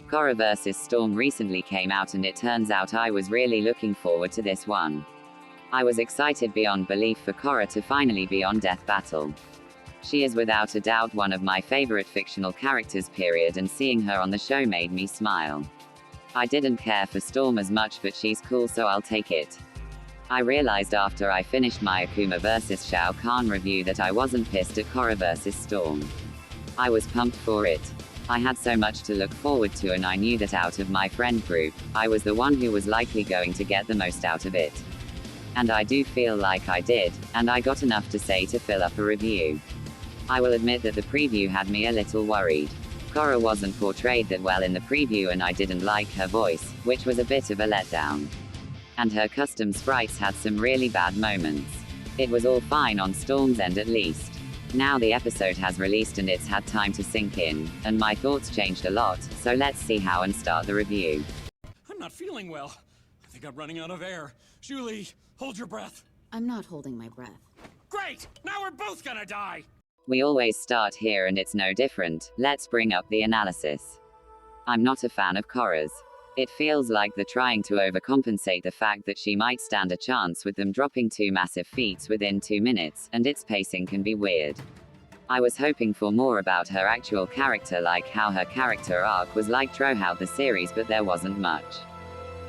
Korra vs. Storm recently came out and it turns out I was really looking forward to this one. I was excited beyond belief for Korra to finally be on Death Battle. She is without a doubt one of my favorite fictional characters period, and seeing her on the show made me smile. I didn't care for Storm as much, but she's cool, so I'll take it. I realized after I finished my Akuma vs. Shao Kahn review that I wasn't pissed at Korra vs. Storm. I was pumped for it. I had so much to look forward to, and I knew that out of my friend group, I was the one who was likely going to get the most out of it. And I do feel like I did, and I got enough to say to fill up a review. I will admit that the preview had me a little worried. Korra wasn't portrayed that well in the preview, and I didn't like her voice, which was a bit of a letdown. And her custom sprites had some really bad moments. It was all fine on Storm's end at least. Now the episode has released and it's had time to sink in, and my thoughts changed a lot, so let's see how and start the review. I'm not feeling well. I think I'm running out of air. Julie, hold your breath. I'm not holding my breath. Great! Now we're both gonna die! We always start here and it's no different. Let's bring up the analysis. I'm not a fan of Korra's. It feels like they're trying to overcompensate the fact that she might stand a chance with them dropping 2 massive feats within 2 minutes, and its pacing can be weird. I was hoping for more about her actual character, like how her character arc was like throughout the series, but there wasn't much.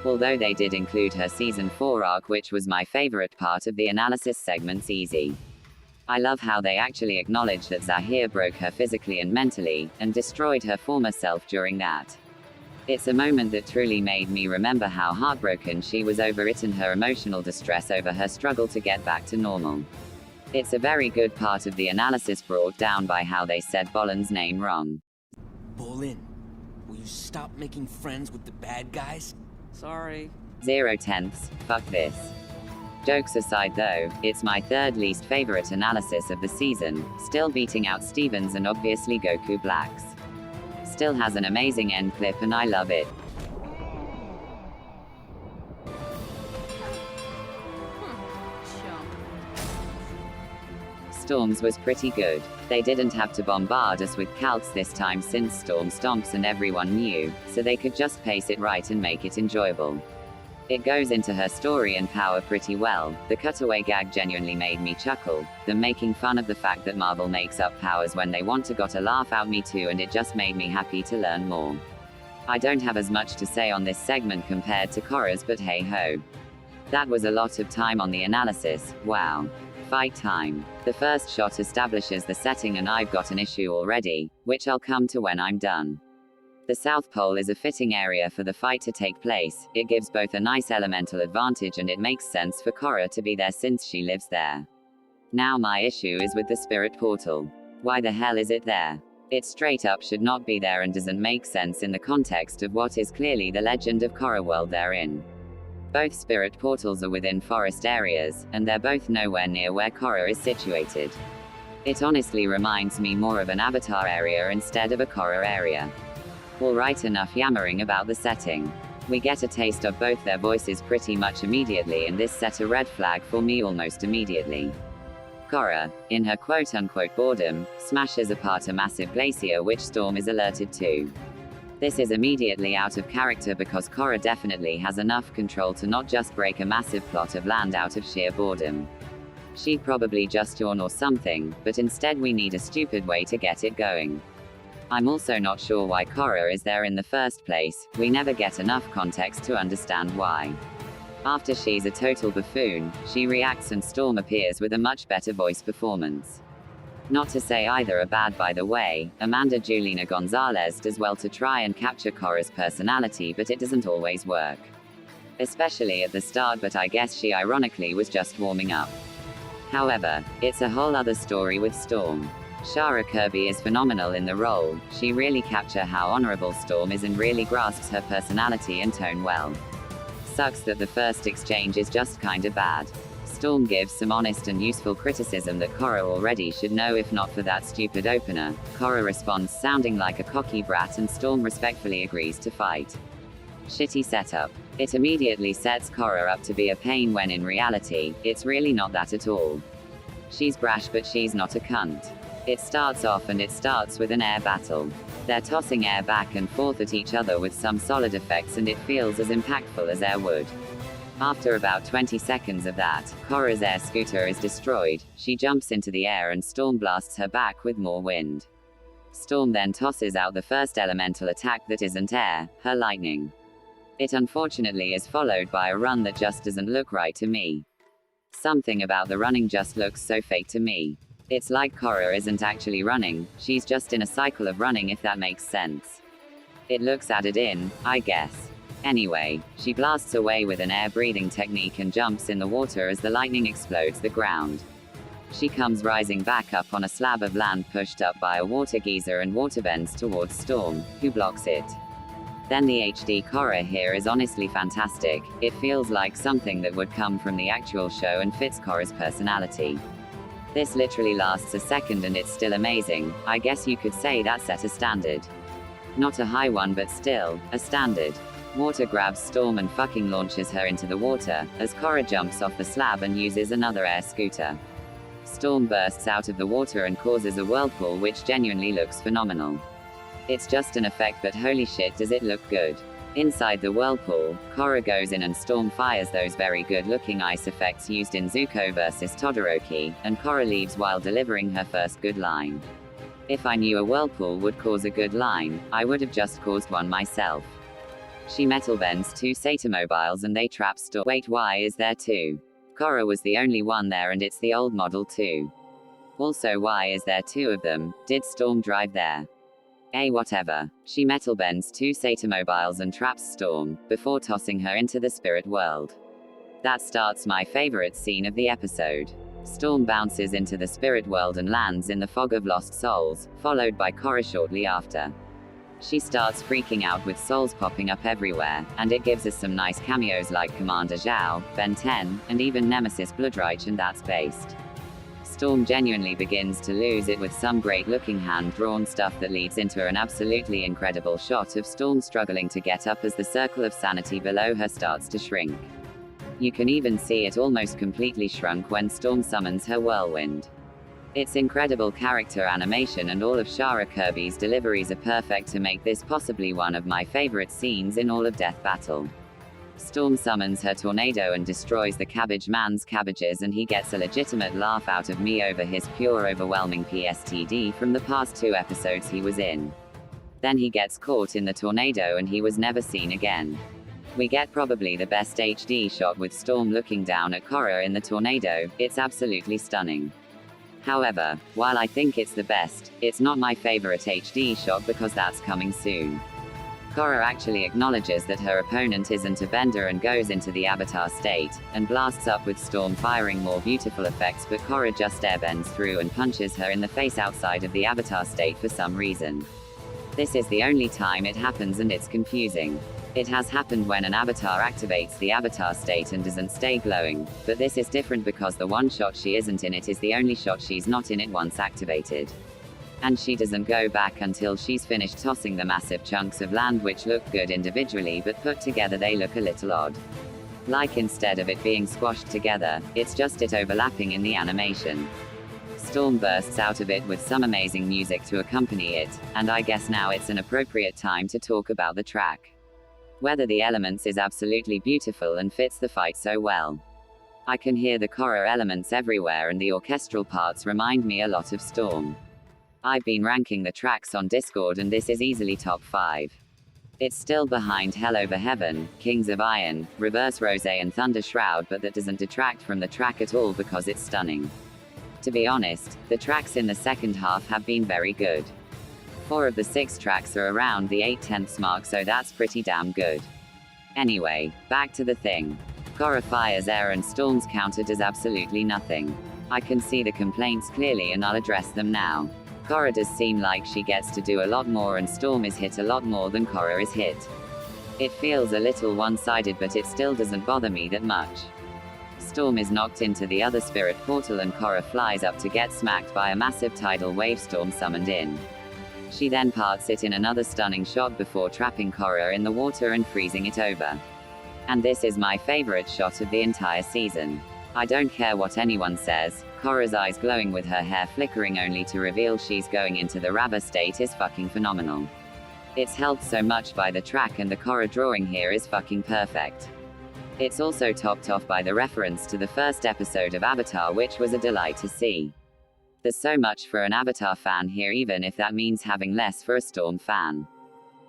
Although they did include her season 4 arc, which was my favorite part of the analysis segments easy. I love how they actually acknowledge that Zahir broke her physically and mentally, and destroyed her former self during that. It's a moment that truly made me remember how heartbroken she was over it and her emotional distress over her struggle to get back to normal. It's a very good part of the analysis, brought down by how they said Bolin's name wrong. Bolin, will you stop making friends with the bad guys? Sorry. 0/10, fuck this. Jokes aside though, it's my third least favorite analysis of the season, still beating out Steven's and obviously Goku Black's. Still has an amazing end clip and I love it. Storm's was pretty good. They didn't have to bombard us with calcs this time since Storm stomps and everyone knew, so they could just pace it right and make it enjoyable. It goes into her story and power pretty well. The cutaway gag genuinely made me chuckle. Them making fun of the fact that Marvel makes up powers when they want to got a laugh out me too, and it just made me happy to learn more. I don't have as much to say on this segment compared to Korra's, but hey ho. That was a lot of time on the analysis, wow. Fight time. The first shot establishes the setting and I've got an issue already, which I'll come to when I'm done. The South Pole is a fitting area for the fight to take place. It gives both a nice elemental advantage and it makes sense for Korra to be there since she lives there. Now my issue is with the spirit portal. Why the hell is it there? It straight up should not be there and doesn't make sense in the context of what is clearly the legend of Korra world they're in. Both spirit portals are within forest areas, and they're both nowhere near where Korra is situated. It honestly reminds me more of an Avatar area instead of a Korra area. Alright, enough yammering about the setting. We get a taste of both their voices pretty much immediately, and this set a red flag for me almost immediately. Korra, in her quote-unquote boredom, smashes apart a massive glacier which Storm is alerted to. This is immediately out of character because Korra definitely has enough control to not just break a massive plot of land out of sheer boredom. She'd probably just yawn or something, but instead we need a stupid way to get it going. I'm also not sure why Korra is there in the first place. We never get enough context to understand why. After she's a total buffoon, she reacts and Storm appears with a much better voice performance. Not to say either are bad, by the way. Amanda Julina Gonzalez does well to try and capture Korra's personality, but it doesn't always work. Especially at the start, but I guess she ironically was just warming up. However, it's a whole other story with Storm. Shara Kirby is phenomenal in the role. She really captures how honorable Storm is and really grasps her personality and tone well. Sucks that the first exchange is just kinda bad. Storm gives some honest and useful criticism that Korra already should know if not for that stupid opener. Korra responds sounding like a cocky brat and Storm respectfully agrees to fight. Shitty setup. It immediately sets Korra up to be a pain when in reality, it's really not that at all. She's brash but she's not a cunt. It starts off and it starts with an air battle. They're tossing air back and forth at each other with some solid effects and it feels as impactful as air would. After about 20 seconds of that, Korra's air scooter is destroyed, she jumps into the air and Storm blasts her back with more wind. Storm then tosses out the first elemental attack that isn't air, her lightning. It unfortunately is followed by a run that just doesn't look right to me. Something about the running just looks so fake to me. It's like Korra isn't actually running, she's just in a cycle of running, if that makes sense. It looks added in, I guess. Anyway, she blasts away with an air breathing technique and jumps in the water as the lightning explodes the ground. She comes rising back up on a slab of land pushed up by a water geyser and water bends towards Storm, who blocks it. Then the HD Korra here is honestly fantastic, it feels like something that would come from the actual show and fits Korra's personality. This literally lasts a second and it's still amazing, I guess you could say that set a standard. Not a high one but still, a standard. Water grabs Storm and fucking launches her into the water, as Korra jumps off the slab and uses another air scooter. Storm bursts out of the water and causes a whirlpool which genuinely looks phenomenal. It's just an effect but holy shit does it look good. Inside the whirlpool, Korra goes in and Storm fires those very good looking ice effects used in Zuko vs Todoroki, and Korra leaves while delivering her first good line. If I knew a whirlpool would cause a good line, I would have just caused one myself. She metal bends two Satamobiles and they trap Storm. Wait, why is there two? Korra was the only one there and it's the old model too. Also, why is there two of them? Did Storm drive there? Whatever. She metal bends two Satamobiles and traps Storm, before tossing her into the spirit world. That starts my favorite scene of the episode. Storm bounces into the spirit world and lands in the fog of lost souls, followed by Korra shortly after. She starts freaking out with souls popping up everywhere, and it gives us some nice cameos like Commander Zhao, Ben 10, and even Nemesis Bloodreich, and that's based. Storm genuinely begins to lose it with some great looking hand-drawn stuff that leads into an absolutely incredible shot of Storm struggling to get up as the circle of sanity below her starts to shrink. You can even see it almost completely shrunk when Storm summons her whirlwind. It's incredible character animation and all of Shara Kirby's deliveries are perfect to make this possibly one of my favorite scenes in all of Death Battle. Storm summons her tornado and destroys the Cabbage Man's cabbages and he gets a legitimate laugh out of me over his pure overwhelming PSTD from the past 2 episodes he was in. Then he gets caught in the tornado and he was never seen again. We get probably the best HD shot with Storm looking down at Korra in the tornado, it's absolutely stunning. However, while I think it's the best, it's not my favorite HD shot because that's coming soon. Korra actually acknowledges that her opponent isn't a bender and goes into the Avatar state, and blasts up with Storm firing more beautiful effects, but Korra just airbends through and punches her in the face outside of the Avatar state for some reason. This is the only time it happens and it's confusing. It has happened when an avatar activates the avatar state and doesn't stay glowing, but this is different because the one shot she isn't in it is the only shot she's not in it once activated. And she doesn't go back until she's finished tossing the massive chunks of land which look good individually but put together they look a little odd. Like instead of it being squashed together, it's just it overlapping in the animation. Storm bursts out of it with some amazing music to accompany it, and I guess now it's an appropriate time to talk about the track. Weather the Elements is absolutely beautiful and fits the fight so well. I can hear the Korra elements everywhere and the orchestral parts remind me a lot of Storm. I've been ranking the tracks on Discord and this is easily top 5. It's still behind Hell Over Heaven, Kings of Iron, Reverse Rosé and Thunder Shroud, but that doesn't detract from the track at all because it's stunning. To be honest, the tracks in the second half have been very good. 4 of the 6 tracks are around the 8/10 mark, so that's pretty damn good. Anyway, back to the thing. Korra fires air and Storm's counter does absolutely nothing. I can see the complaints clearly and I'll address them now. Korra does seem like she gets to do a lot more and Storm is hit a lot more than Korra is hit. It feels a little one-sided, but it still doesn't bother me that much. Storm is knocked into the other spirit portal and Korra flies up to get smacked by a massive tidal wave Storm summoned in. She then parts it in another stunning shot before trapping Korra in the water and freezing it over. And this is my favorite shot of the entire season. I don't care what anyone says, Korra's eyes glowing with her hair flickering only to reveal she's going into the Rava state is fucking phenomenal. It's helped so much by the track, and the Korra drawing here is fucking perfect. It's also topped off by the reference to the first episode of Avatar, which was a delight to see. There's so much for an Avatar fan here, even if that means having less for a Storm fan.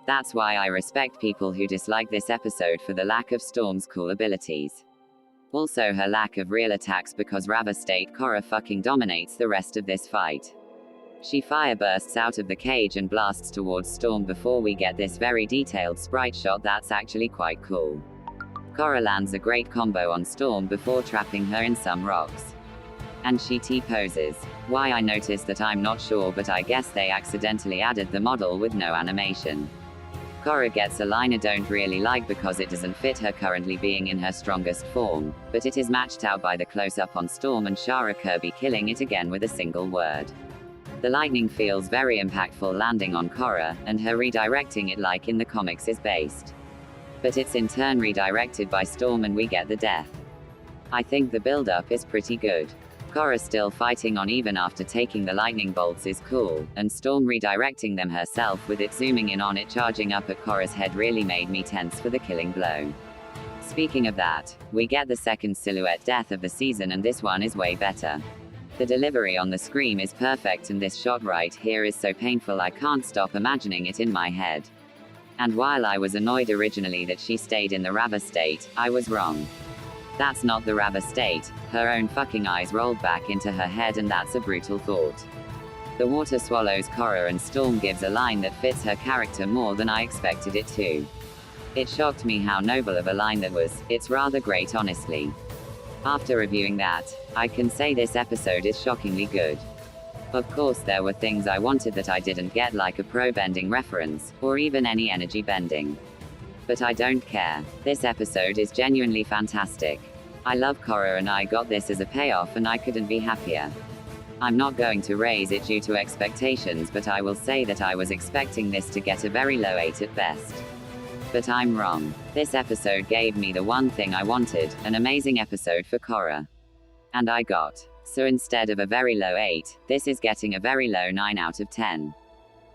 That's why I respect people who dislike this episode for the lack of Storm's cool abilities. Also her lack of real attacks, because Rava State Korra fucking dominates the rest of this fight. She fire bursts out of the cage and blasts towards Storm before we get this very detailed sprite shot that's actually quite cool. Korra lands a great combo on Storm before trapping her in some rocks. And she T-poses. Why, I noticed that, I'm not sure, but I guess they accidentally added the model with no animation. Korra gets a line I don't really like because it doesn't fit her currently being in her strongest form, but it is matched out by the close-up on Storm and Shara Kirby killing it again with a single word. The lightning feels very impactful landing on Korra, and her redirecting it like in the comics is based. But it's in turn redirected by Storm and we get the death. I think the build-up is pretty good. Korra still fighting on even after taking the lightning bolts is cool, and Storm redirecting them herself with it zooming in on it charging up at Korra's head really made me tense for the killing blow. Speaking of that, we get the second silhouette death of the season, and this one is way better. The delivery on the scream is perfect, and this shot right here is so painful I can't stop imagining it in my head. And while I was annoyed originally that she stayed in the Rava state, I was wrong. That's not the Rava state, her own fucking eyes rolled back into her head, and that's a brutal thought. The water swallows Korra and Storm gives a line that fits her character more than I expected it to. It shocked me how noble of a line that was. It's rather great, honestly. After reviewing that, I can say this episode is shockingly good. Of course there were things I wanted that I didn't get, like a pro-bending reference, or even any energy bending. But I don't care. This episode is genuinely fantastic. I love Korra and I got this as a payoff, and I couldn't be happier. I'm not going to raise it due to expectations, but I will say that I was expecting this to get a very low 8 at best. But I'm wrong. This episode gave me the one thing I wanted, an amazing episode for Korra. And I got. So instead of a very low 8, this is getting a very low 9 out of 10.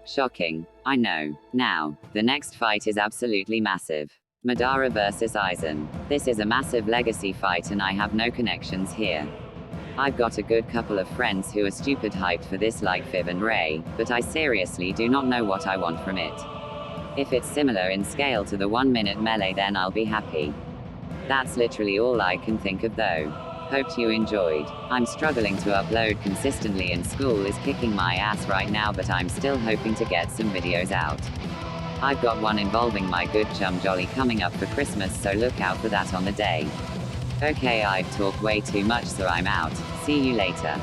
Shocking. I know. Now, the next fight is absolutely massive. Madara versus Eisen. This is a massive legacy fight and I have no connections here. I've got a good couple of friends who are stupid hyped for this, like Viv and Ray, but I seriously do not know what I want from it. If it's similar in scale to the 1-minute melee, then I'll be happy. That's literally all I can think of though. Hoped you enjoyed. I'm struggling to upload consistently and school is kicking my ass right now, but I'm still hoping to get some videos out. I've got one involving my good chum Jolly coming up for Christmas, so look out for that on the day. Okay, I've talked way too much, so I'm out. See you later.